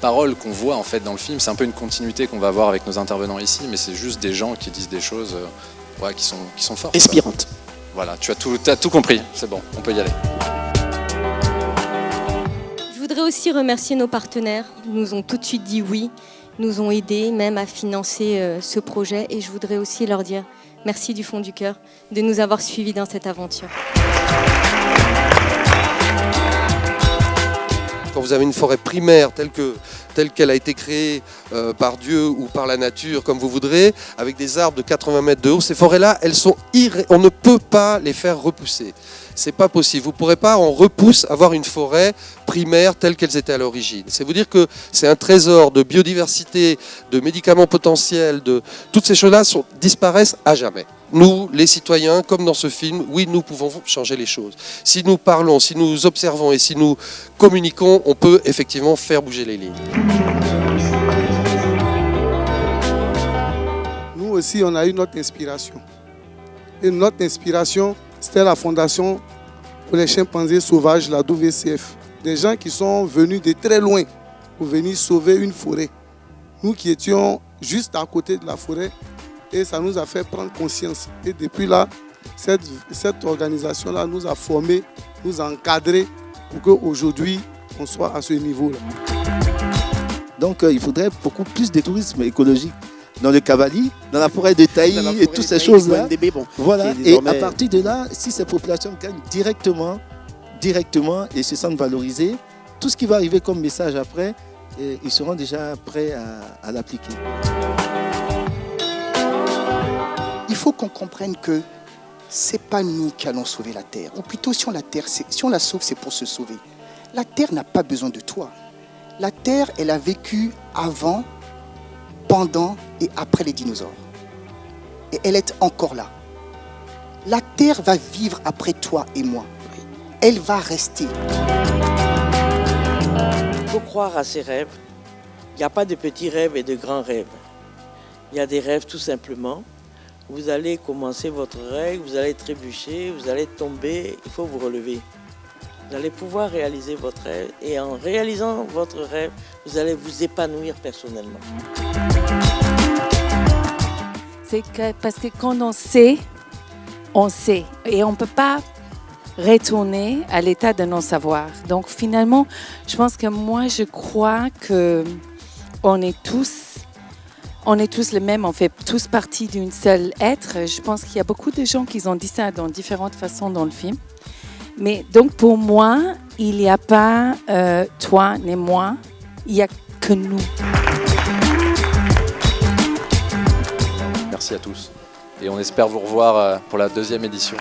paroles qu'on voit en fait dans le film, c'est un peu une continuité qu'on va avoir avec nos intervenants ici, mais c'est juste des gens qui disent des choses qui sont fortes. Inspirantes. Voilà, tu as tout compris, c'est bon, on peut y aller. Je voudrais aussi remercier nos partenaires. Ils nous ont tout de suite dit oui, nous ont aidés même à financer ce projet. Et je voudrais aussi leur dire merci du fond du cœur de nous avoir suivis dans cette aventure. Quand vous avez une forêt primaire telle qu'elle a été créée par Dieu ou par la nature, comme vous voudrez, avec des arbres de 80 mètres de haut, ces forêts-là, on ne peut pas les faire repousser. C'est pas possible. Vous ne pourrez pas en repousse avoir une forêt primaire telle qu'elles étaient à l'origine. C'est vous dire que c'est un trésor de biodiversité, de médicaments potentiels, toutes ces choses-là disparaissent à jamais. Nous, les citoyens, comme dans ce film, oui, nous pouvons changer les choses. Si nous parlons, si nous observons et si nous communiquons, on peut effectivement faire bouger les lignes. Nous aussi, on a eu notre inspiration. Et notre inspiration, c'était la Fondation pour les chimpanzés sauvages, la WCF. Des gens qui sont venus de très loin pour venir sauver une forêt. Nous qui étions juste à côté de la forêt, et ça nous a fait prendre conscience. Et depuis là, cette organisation-là nous a formés, nous a encadrés pour qu'aujourd'hui, on soit à ce niveau-là. Donc il faudrait beaucoup plus de tourisme écologique dans le Cavally, dans la forêt de Taï et toutes ces choses-là. Voilà. Et à partir de là, si ces populations gagnent directement et se sentent valorisées, tout ce qui va arriver comme message après, ils seront déjà prêts à l'appliquer. Il faut qu'on comprenne que ce n'est pas nous qui allons sauver la Terre. Ou plutôt, si on la sauve, c'est pour se sauver. La Terre n'a pas besoin de toi. La Terre, elle a vécu avant, pendant et après les dinosaures. Et elle est encore là. La Terre va vivre après toi et moi. Elle va rester. Il faut croire à ses rêves. Il n'y a pas de petits rêves et de grands rêves. Il y a des rêves tout simplement. Vous allez commencer votre rêve, vous allez trébucher, vous allez tomber, il faut vous relever. Vous allez pouvoir réaliser votre rêve et en réalisant votre rêve, vous allez vous épanouir personnellement. C'est parce que quand on sait et on ne peut pas retourner à l'état de non-savoir. Donc finalement, je pense que moi je crois qu'on est tous les mêmes, on fait tous partie d'une seule être. Je pense qu'il y a beaucoup de gens qui ont dit ça dans différentes façons dans le film. Mais donc pour moi, il n'y a pas toi ni moi, il n'y a que nous. Merci à tous et on espère vous revoir pour la 2e édition.